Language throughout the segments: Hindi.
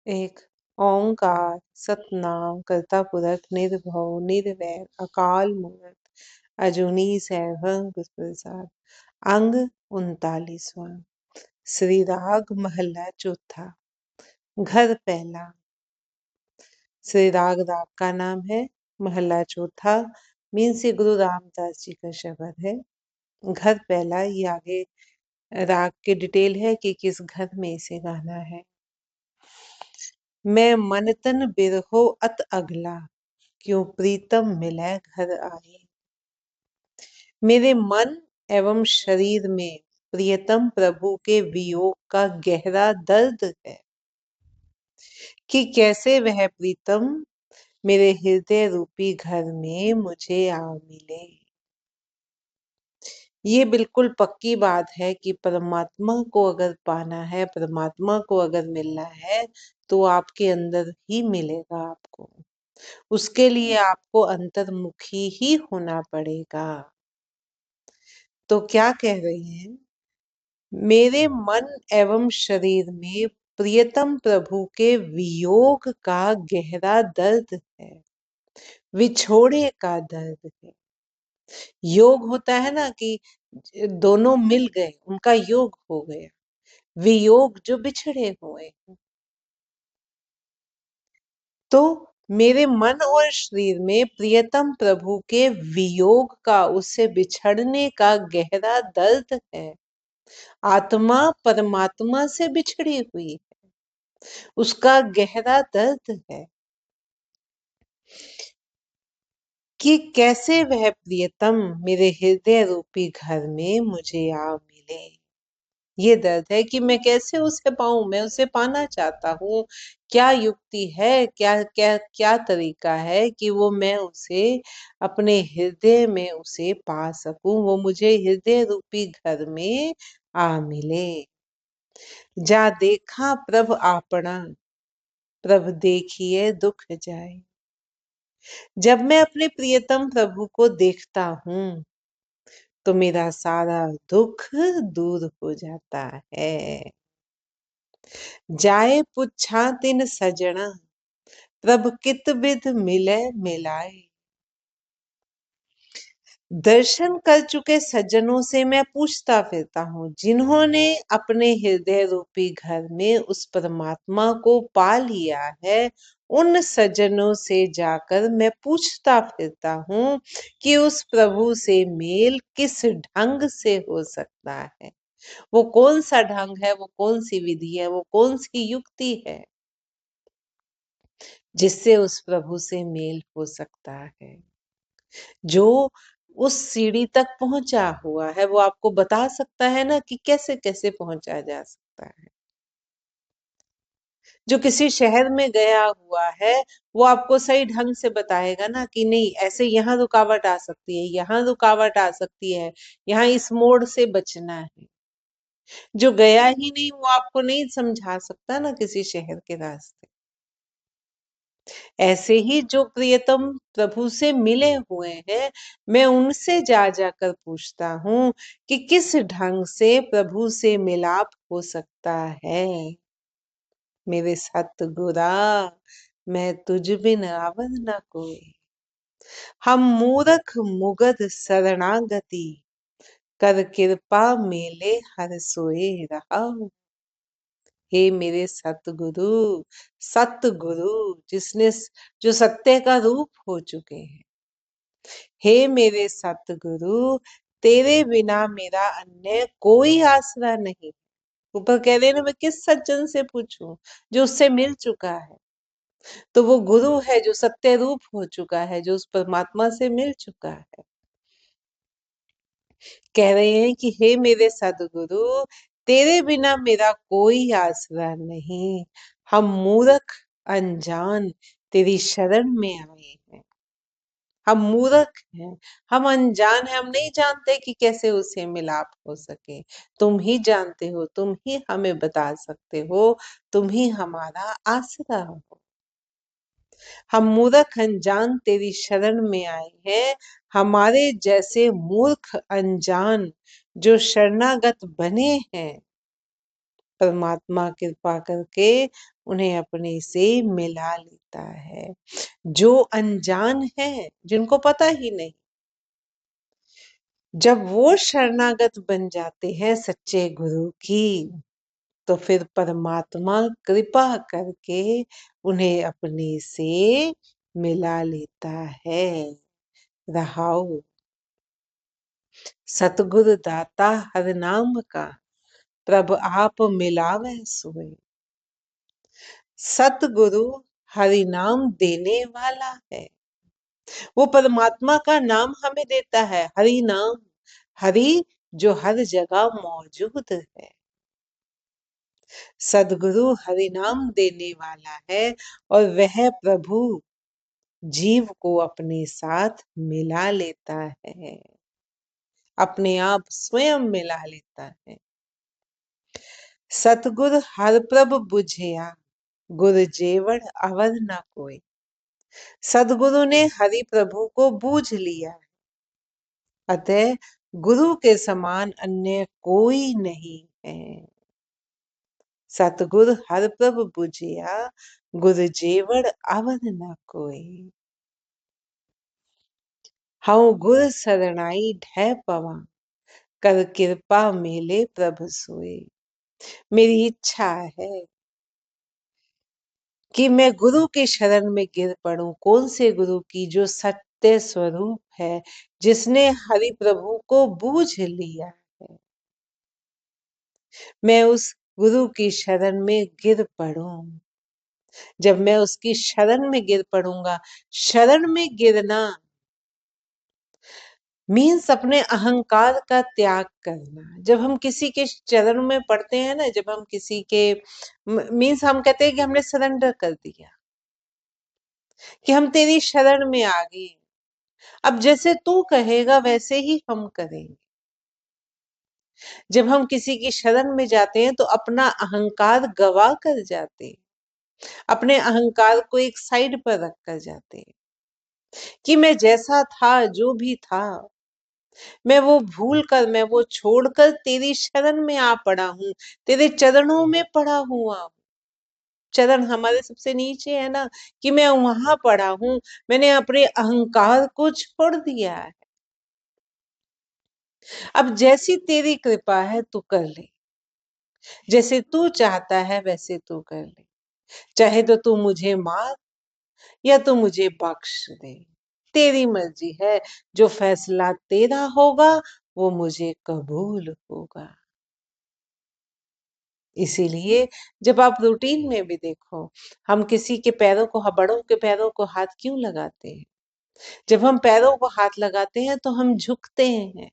एक ओंकार सतनाम करता पुरख निर्भव निर्वैर अकाल मूर्त अजूनी सैभं गुर प्रसाद। अंग 39वां। श्री राग महला चौथा। घर पहला। श्री राग का नाम है, महला चौथा मीन से गुरु रामदास जी का शब्द है। घर पहला, ये आगे राग के डिटेल है कि किस घर में इसे गाना है। मैं मन तन बिरहो अत अगला, क्यों प्रीतम मिलै घर आए। मेरे मन एवं शरीर में प्रियतम प्रभु के वियोग का गहरा दर्द है कि कैसे वह प्रीतम मेरे हृदय रूपी घर में मुझे आ मिले। ये बिल्कुल पक्की बात है कि परमात्मा को अगर पाना है, परमात्मा को अगर मिलना है, तो आपके अंदर ही मिलेगा आपको। उसके लिए आपको अंतर्मुखी ही होना पड़ेगा। तो क्या कह रही हैं? मेरे मन एवं शरीर में प्रियतम प्रभु के वियोग का गहरा दर्द है, विछोड़े का दर्द है। योग होता है ना कि दोनों मिल गए, उनका योग हो गया। वियोग जो बिछड़े हुए। तो मेरे मन और शरीर में प्रियतम प्रभु के वियोग का, उससे बिछड़ने का गहरा दर्द है। आत्मा परमात्मा से बिछड़ी हुई है, उसका गहरा दर्द है कि कैसे वह प्रियतम मेरे हृदय रूपी घर में मुझे आ मिले। ये दर्द है कि मैं कैसे उसे पाऊं, मैं उसे पाना चाहता हूँ। क्या युक्ति है, क्या क्या क्या तरीका है कि वो मैं उसे अपने हृदय में उसे पा सकूं, वो मुझे हृदय रूपी घर में आ मिले। जा देखा प्रभ आपना, प्रभ देखिए दुख जाए। जब मैं अपने प्रियतम प्रभु को देखता हूँ तो मेरा सारा दुख दूर हो जाता है। जाए पुछा तिन सजना, प्रभ कित बिध मिले मिलाए। दर्शन कर चुके सज्जनों से मैं पूछता फिरता हूँ, जिन्होंने अपने हृदय रूपी घर में उस परमात्मा को पा लिया है, उन सज्जनों से जाकर मैं पूछता फिरता हूँ कि उस प्रभु से मेल किस ढंग से हो सकता है। वो कौन सा ढंग है, वो कौन सी विधि है, वो कौन सी युक्ति है जिससे उस प्रभु से मेल हो सकता है। जो उस सीढ़ी तक पहुंचा हुआ है वो आपको बता सकता है ना कि कैसे कैसे पहुंचा जा सकता है। जो किसी शहर में गया हुआ है वो आपको सही ढंग से बताएगा ना कि नहीं, ऐसे यहाँ रुकावट आ सकती है, यहाँ रुकावट आ सकती है, यहाँ इस मोड़ से बचना है। जो गया ही नहीं वो आपको नहीं समझा सकता ना किसी शहर के रास्ते। ऐसे ही जो प्रियतम प्रभु से मिले हुए हैं, मैं उनसे जा जाकर पूछता हूँ कि किस ढंग से प्रभु से मिलाप हो सकता है। मेरे सतगुरा मैं तुझ बिन आवत न कोई, हम मूरख मुगध शरणागति, कर कृपा मेले हर सोए रहा। हे मेरे सतगुरु, सतगुरु जिसने, जो सत्य का रूप हो चुके हैं। हे मेरे सतगुरु, तेरे बिना मेरा अन्य कोई आसरा नहीं। ऊपर कह रहे ना, मैं किस सज्जन से पूछूं जो उससे मिल चुका है। तो वो गुरु है जो सत्य रूप हो चुका है, जो उस परमात्मा से मिल चुका है। कह रहे हैं कि हे मेरे सदगुरु, तेरे बिना मेरा कोई आसरा नहीं। हम मूर्ख अनजान तेरी शरण में आए हैं। हम मूर्ख हैं, हम अनजान हैं, हम नहीं जानते कि कैसे उसे मिलाप हो सके। तुम ही जानते हो, तुम ही हमें बता सकते हो, तुम ही हमारा आसरा हो। हम मूर्ख अनजान तेरी शरण में आए हैं। हमारे जैसे मूर्ख अनजान जो शरणागत बने हैं परमात्मा कृपा करके उन्हें अपने से मिला लेता है। जो अनजान है, जिनको पता ही नहीं, जब वो शरणागत बन जाते हैं सच्चे गुरु की, तो फिर परमात्मा कृपा करके उन्हें अपने से मिला लेता है। रहाओ सतगुरु दाता हर नाम का, प्रभ आप मिलावे सोए। सतगुरु हरि नाम देने वाला है। वो परमात्मा का नाम हमें देता है, हरि नाम। हरि जो हर जगह मौजूद है। सदगुरु हरि नाम देने वाला है और वह प्रभु जीव को अपने साथ मिला लेता है, अपने आप स्वयं मिला लेता है। सतगुर हर प्रभ बुझिया, गुरु जेवड़ अवर न कोई। सदगुरु ने हरि प्रभु को बूझ लिया, अतः गुरु के समान अन्य कोई नहीं है। सतगुर हर प्रभ बुझिया, गुरु जेवड़ अवर न कोई। हऊँ गुर शरणाई ढह पवा, कर कृपा मेले प्रभु सोए। मेरी इच्छा है कि मैं गुरु के शरण में गिर पड़ूं। कौन से गुरु की? जो सत्य स्वरूप है, जिसने हरि प्रभु को बूझ लिया है। मैं उस गुरु की शरण में गिर पड़ूं। जब मैं उसकी शरण में गिर पड़ूंगा, शरण में गिरना मीन्स अपने अहंकार का त्याग करना। जब हम किसी के चरण में पड़ते हैं ना, जब हम किसी के मीन्स हम कहते हैं कि हमने सरेंडर कर दिया, कि हम तेरी शरण में आ गए, अब जैसे तू कहेगा वैसे ही हम करेंगे। जब हम किसी की शरण में जाते हैं तो अपना अहंकार गवा कर जाते हैं, अपने अहंकार को एक साइड पर रख कर जाते हैं कि मैं जैसा था, जो भी था, मैं वो भूल कर, मैं वो छोड़कर तेरी शरण में आ पड़ा हूं, तेरे चरणों में पड़ा हुआ हूं। चरण हमारे सबसे नीचे है ना, कि मैं वहां पड़ा हूं, मैंने अपने अहंकार को छोड़ दिया है। अब जैसी तेरी कृपा है तू कर ले, जैसे तू चाहता है वैसे तू कर ले। चाहे तो तू मुझे मार या तू मुझे बख्श दे, तेरी मर्जी है। जो फैसला तेरा होगा वो मुझे कबूल होगा। इसीलिए जब आप रूटीन में भी देखो, हम किसी के पैरों को, बड़ों के पैरों को हाथ क्यों लगाते हैं? जब हम पैरों को हाथ लगाते हैं तो हम झुकते हैं।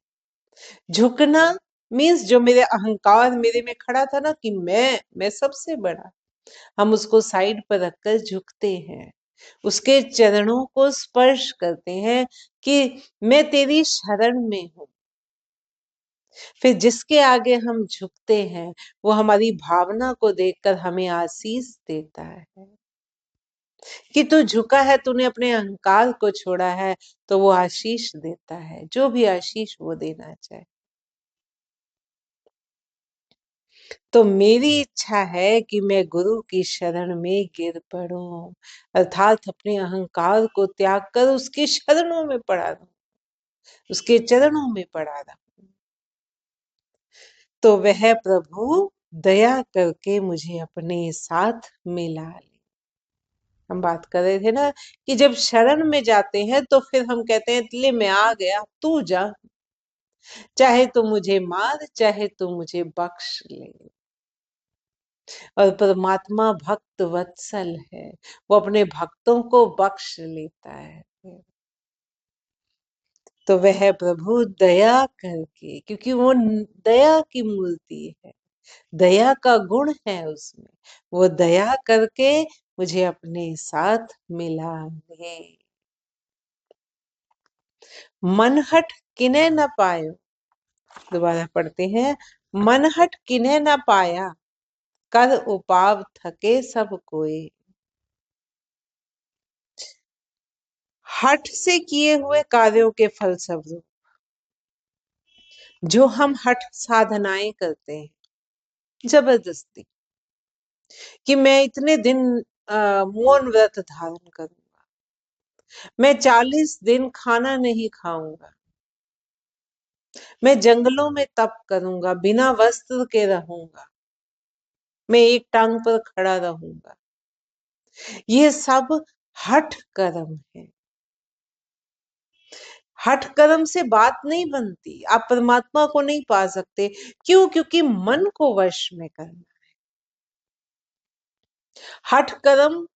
झुकना मीन्स जो मेरे अहंकार मेरे में खड़ा था ना, कि मैं सबसे बड़ा, हम उसको साइड पर रखकर झुकते हैं, उसके चरणों को स्पर्श करते हैं कि मैं तेरी शरण में हूं। फिर जिसके आगे हम झुकते हैं वो हमारी भावना को देखकर हमें आशीष देता है कि तू झुका है, तूने अपने अहंकार को छोड़ा है, तो वो आशीष देता है, जो भी आशीष वो देना चाहे। तो मेरी इच्छा है कि मैं गुरु की शरण में गिर पड़ूं, अर्थात अपने अहंकार को त्याग कर उसकी शरणों में पड़ा रहूं, उसके चरणों में पड़ा रहूं। तो वह प्रभु दया करके मुझे अपने साथ मिला ले। हम बात कर रहे थे ना कि जब शरण में जाते हैं तो फिर हम कहते हैं ले मैं आ गया, तू जा, चाहे तू मुझे मार, चाहे तू मुझे बख्श ले। और परमात्मा भक्त वत्सल है, वो अपने भक्तों को बख्श लेता है। तो वह प्रभु दया करके, क्योंकि वो दया की मूर्ति है, दया का गुण है उसमें, वो दया करके मुझे अपने साथ मिला ले। मनहट किने न पायो, दोबारा पढ़ते हैं, मनहट किने न पाया, कर उपाव थके सब कोई। हठ से किए हुए कार्यों के फलस्वरूप जो हम हठ साधनाएं करते हैं, जबरदस्ती, कि मैं इतने दिन मौन व्रत धारण करूंगा, मैं 40 दिन खाना नहीं खाऊंगा, मैं जंगलों में तप करूंगा, बिना वस्त्र के रहूंगा, मैं एक टांग पर खड़ा रहूंगा। ये सब हठ कर्म है। हठ कर्म से बात नहीं बनती, आप परमात्मा को नहीं पा सकते। क्यों? क्योंकि मन को वश में करना। हठ कर्म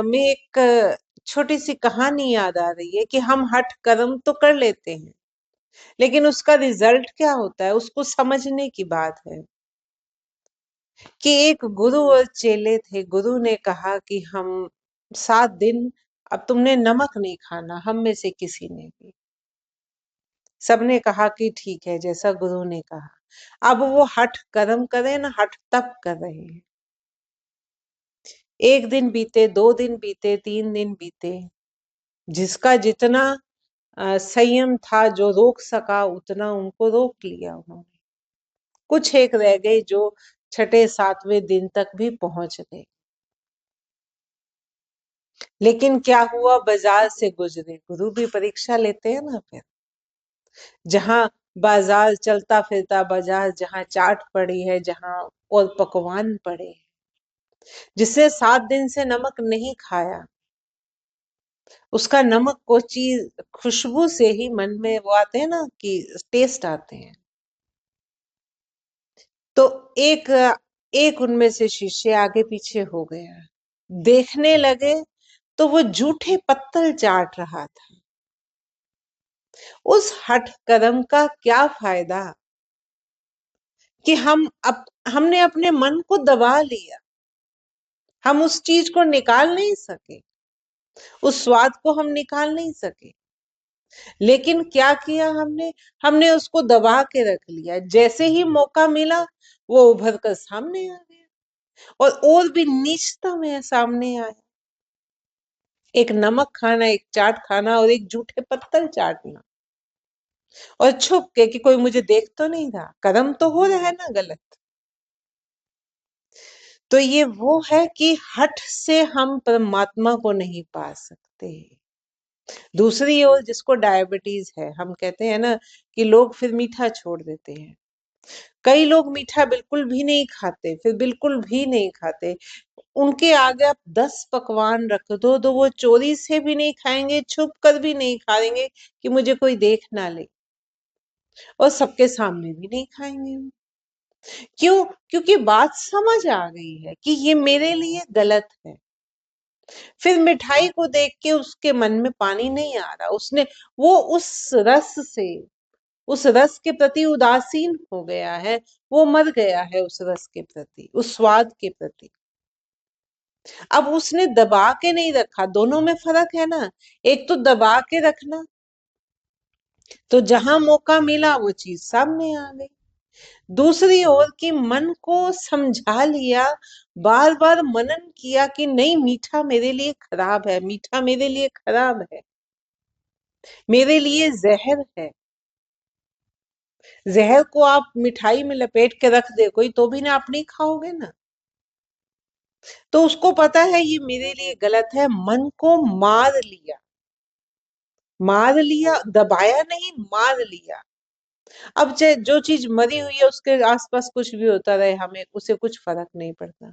में एक छोटी सी कहानी याद आ रही है कि हम हठ कर्म तो कर लेते हैं, लेकिन उसका रिजल्ट क्या होता है उसको समझने की बात है। कि एक गुरु और चेले थे। गुरु ने कहा कि हम 7 दिन, अब तुमने नमक नहीं खाना, हम में से किसी ने भी। सबने कहा कि ठीक है, जैसा गुरु ने कहा। अब वो हठ कर्म करे ना, हठ तप कर रहे हैं। 1 दिन बीते, 2 दिन बीते, 3 दिन बीते, जिसका जितना संयम था, जो रोक सका उतना उनको रोक लिया उन्होंने। कुछ एक रह गए जो छठे सातवें दिन तक भी पहुंच गए। लेकिन क्या हुआ, बाजार से गुजरे। गुरु भी परीक्षा लेते हैं ना फिर। जहां बाजार चलता फिरता बाजार, जहां चाट पड़ी है, जहां और पकवान पड़े हैं, जिसने 7 दिन से नमक नहीं खाया, उसका नमक को चीज खुशबू से ही मन में वो आते हैं ना कि टेस्ट आते हैं। तो एक एक उनमें से शिष्य आगे पीछे हो गया। देखने लगे तो वो जूठे पत्तल चाट रहा था। उस हठ कर्म का क्या फायदा कि हमने अपने मन को दबा लिया, हम उस चीज को निकाल नहीं सके, उस स्वाद को हम निकाल नहीं सके। लेकिन क्या किया हमने? हमने उसको दबा के रख लिया। जैसे ही मौका मिला वो उभर कर सामने आ गया, और भी नीचतम है सामने आया। एक नमक खाना, एक चाट खाना और एक जूठे पत्तल चाटना, और छुप के कि कोई मुझे देख तो नहीं रहा। कर्म तो हो रहा है ना गलत। तो ये वो है कि हठ से हम परमात्मा को नहीं पा सकते। दूसरी ओर जिसको डायबिटीज है, हम कहते हैं ना कि लोग फिर मीठा छोड़ देते हैं। कई लोग मीठा बिल्कुल भी नहीं खाते, फिर बिल्कुल भी नहीं खाते। उनके आगे आप 10 पकवान रख दो तो वो चोरी से भी नहीं खाएंगे, छुप कर भी नहीं खाएंगे कि मुझे कोई देख ना ले, और सबके सामने भी नहीं खाएंगे। क्यों? क्योंकि बात समझ आ गई है कि ये मेरे लिए गलत है। फिर मिठाई को देख के उसके मन में पानी नहीं आ रहा, उसने वो उस रस के प्रति उदासीन हो गया है, वो मर गया है उस रस के प्रति, उस स्वाद के प्रति। अब उसने दबा के नहीं रखा। दोनों में फर्क है ना। एक तो दबा के रखना, तो जहां मौका मिला वो चीज सामने आ गई। दूसरी ओर कि मन को समझा लिया, बार बार मनन किया कि नहीं, मीठा मेरे लिए खराब है, मीठा मेरे लिए खराब है, मेरे लिए जहर है। जहर को आप मिठाई में लपेट के रख दे कोई, तो भी ना आप नहीं खाओगे ना। तो उसको पता है ये मेरे लिए गलत है, मन को मार लिया। मार लिया, दबाया नहीं, मार लिया। अब चाहे जो चीज मरी हुई है उसके आसपास कुछ भी होता रहे, हमें उसे कुछ फर्क नहीं पड़ता।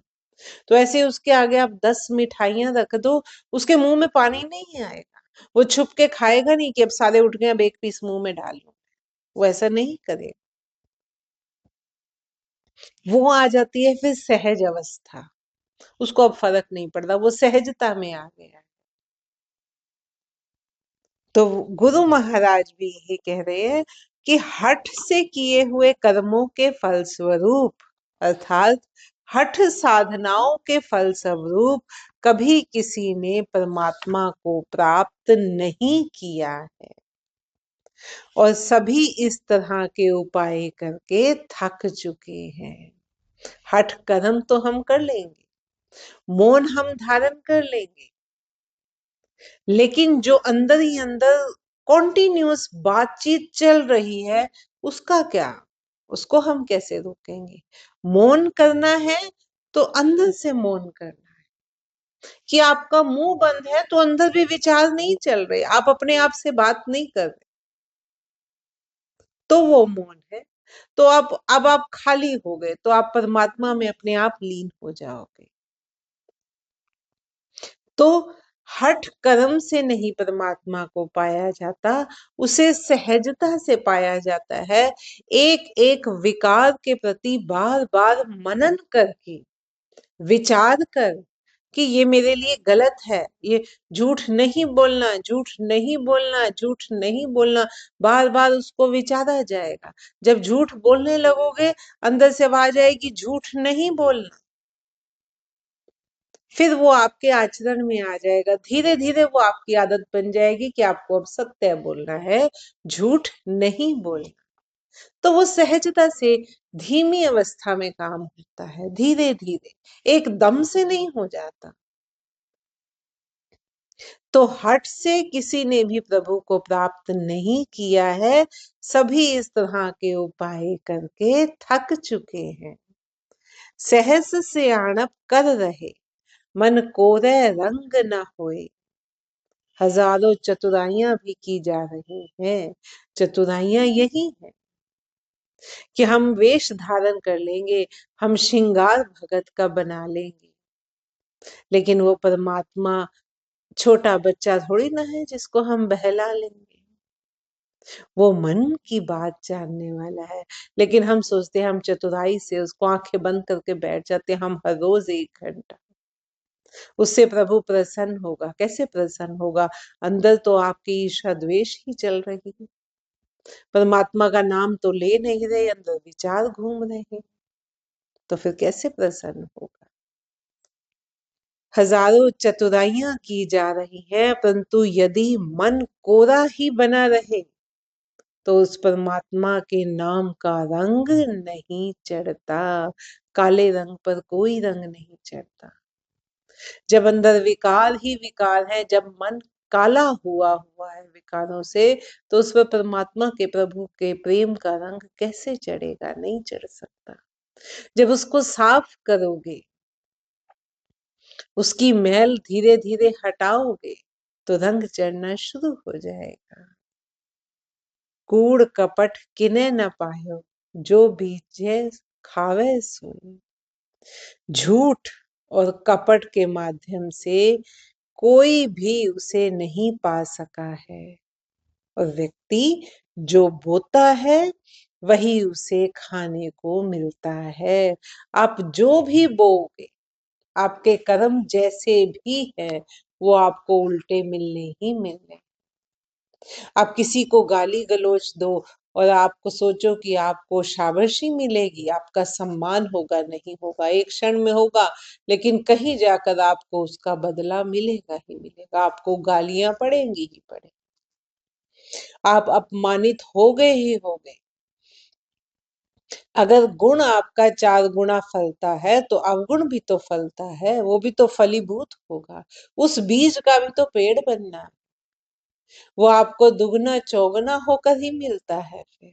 तो ऐसे उसके आगे आप 10 मिठाइयां रख दो, उसके मुंह में पानी नहीं आएगा। वो छुप के खाएगा नहीं कि अब सारे उठ गए, अब एक पीस मुंह में डाल लो। वो ऐसा नहीं करे। वो आ जाती है फिर सहज अवस्था। उसको अब फर्क नहीं पड़ता, वो सहजता में आ गया है। तो गुरु महाराज भी यही कह रहे हैं कि हठ से किए हुए कर्मों के फलस्वरूप, अर्थात हठ साधनाओं के फलस्वरूप कभी किसी ने परमात्मा को प्राप्त नहीं किया है, और सभी इस तरह के उपाय करके थक चुके हैं। हठ कर्म तो हम कर लेंगे, मौन हम धारण कर लेंगे, लेकिन जो अंदर ही अंदर कॉन्टिन्यूअस बातचीत चल रही है, उसका क्या? उसको हम कैसे रोकेंगे? मौन करना है तो अंदर से मौन करना है। कि आपका मुंह बंद है तो अंदर भी विचार नहीं चल रहे, आप अपने आप से बात नहीं कर रहे, तो वो मौन है। तो अब आप खाली हो गए, तो आप परमात्मा में अपने आप लीन हो जाओगे। तो हठ कर्म से नहीं परमात्मा को पाया जाता, उसे सहजता से पाया जाता है। एक एक विकार के प्रति बार बार मनन करके, विचार कर कि ये मेरे लिए गलत है, ये झूठ नहीं बोलना, झूठ नहीं बोलना, झूठ नहीं बोलना, बार बार उसको विचारा जाएगा। जब झूठ बोलने लगोगे, अंदर से आवाज आएगी झूठ नहीं बोलना, फिर वो आपके आचरण में आ जाएगा। धीरे धीरे वो आपकी आदत बन जाएगी कि आपको अब सत्य बोलना है, झूठ नहीं बोलना। तो वो सहजता से धीमी अवस्था में काम होता है, धीरे धीरे, एकदम से नहीं हो जाता। तो हठ से किसी ने भी प्रभु को प्राप्त नहीं किया है, सभी इस तरह के उपाय करके थक चुके हैं। सहस से आणप कर रहे, मन कोरे रंग न होए। हजारों चतुराइयां भी की जा रही हैं। चतुराइयां यही है कि हम वेश धारण कर लेंगे, हम श्रृंगार भगत का बना लेंगे, लेकिन वो परमात्मा छोटा बच्चा थोड़ी ना है जिसको हम बहला लेंगे। वो मन की बात जानने वाला है। लेकिन हम सोचते हैं हम चतुराई से उसको आंखें बंद करके बैठ जाते हैं, हम हर रोज 1 घंटा, उससे प्रभु प्रसन्न होगा। कैसे प्रसन्न होगा? अंदर तो आपकी ईर्ष्या द्वेष ही चल रही है, परमात्मा का नाम तो ले नहीं रहे, अंदर विचार घूम रहे हैं, तो फिर कैसे प्रसन्न होगा? हजारों चतुराइयां की जा रही है, परंतु यदि मन कोरा ही बना रहे तो उस परमात्मा के नाम का रंग नहीं चढ़ता। काले रंग पर कोई रंग नहीं चढ़ता। जब अंदर विकार ही विकार है, जब मन काला हुआ हुआ है विकारों से, तो उस पर परमात्मा के प्रभु के प्रेम का रंग कैसे चढ़ेगा? नहीं चढ़ सकता। जब उसको साफ करोगे, उसकी मैल धीरे धीरे हटाओगे, तो रंग चढ़ना शुरू हो जाएगा। कूड़ कपट किने न पायो, जो बीजे खावे सोई। झूठ और कपट के माध्यम से कोई भी उसे नहीं पा सका है, और व्यक्ति जो बोता है वही उसे खाने को मिलता है। आप जो भी बोओगे, आपके कर्म जैसे भी है, वो आपको उल्टे मिलने ही मिलने। आप किसी को गाली गलौज दो और आपको सोचो कि आपको शाबाशी मिलेगी, आपका सम्मान होगा, नहीं होगा। एक क्षण में होगा, लेकिन कहीं जाकर आपको उसका बदला मिलेगा ही मिलेगा। आपको गालियां पड़ेंगी ही पड़ेंगी, आप अपमानित हो गए ही हो गए। अगर गुण आपका 4 गुना फलता है तो अवगुण भी तो फलता है, वो भी तो फलीभूत होगा। उस बीज का भी तो पेड़ बनना, वो आपको दुगना चौगुना होकर ही मिलता है फिर।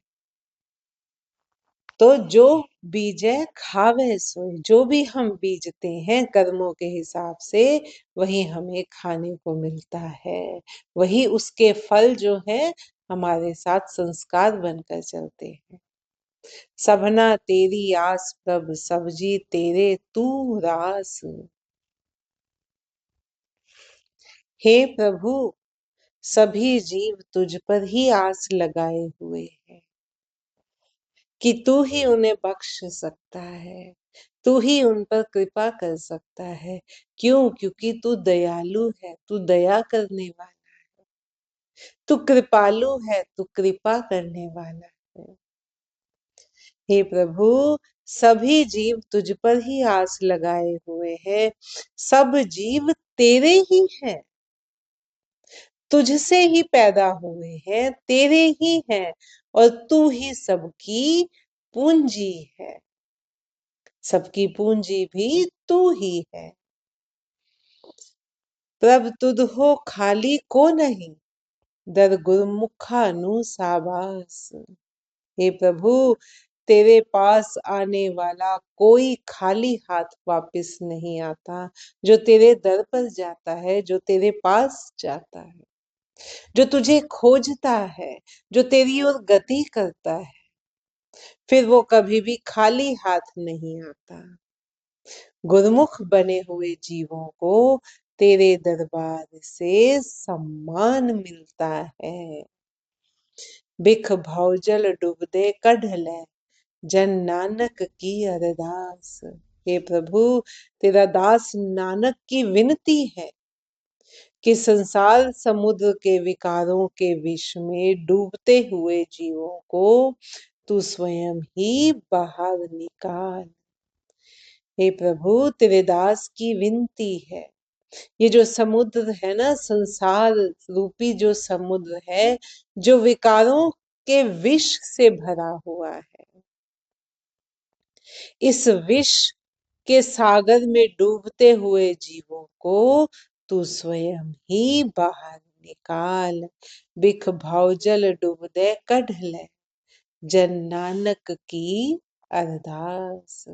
तो जो बीजे खावे सोए, जो भी हम बीजते हैं कर्मों के हिसाब से, वही हमें खाने को मिलता है। वही उसके फल जो है हमारे साथ संस्कार बनकर चलते हैं। सबना तेरी आस प्रभ, सब्जी तेरे तू रास। हे प्रभु, सभी जीव तुझ पर ही आस लगाए हुए हैं कि तू ही उन्हें बख्श सकता है, तू ही उन पर कृपा कर सकता है। क्यों? क्योंकि तू दयालु है, तू दया करने वाला, तू कृपालु है, तू कृपा करने वाला है। हे प्रभु, सभी जीव तुझ पर ही आस लगाए हुए हैं। सब जीव तेरे ही हैं, तुझसे ही पैदा हुए हैं, तेरे ही हैं, और तू ही सबकी पूंजी है। सबकी पूंजी भी तू ही है। प्रभ तुध हो खाली को नहीं, दर गुरमुखा नु साबास। हे प्रभु, तेरे पास आने वाला कोई खाली हाथ वापस नहीं आता। जो तेरे दर पर जाता है, जो तेरे पास जाता है, जो तुझे खोजता है, जो तेरी ओर गति करता है, फिर वो कभी भी खाली हाथ नहीं आता। गुरमुख बने हुए जीवों को तेरे दरबार से सम्मान मिलता है। बिख भौजल डूबदे कढ़ ले, जन नानक की अरदास। हे प्रभु, तेरा दास नानक की विनती है कि संसार समुद्र के विकारों के विष में डूबते हुए जीवों को तू स्वयं ही बाहर निकाल। हे प्रभु, तेरे दास की विनती है। ये जो समुद्र है ना, संसार रूपी जो समुद्र है, जो विकारों के विष से भरा हुआ है, इस विष के सागर में डूबते हुए जीवों को तू स्वयं ही बाहर निकाल। बिख भौजल डूबदे कढ़ ले, जन नानक की अरदास।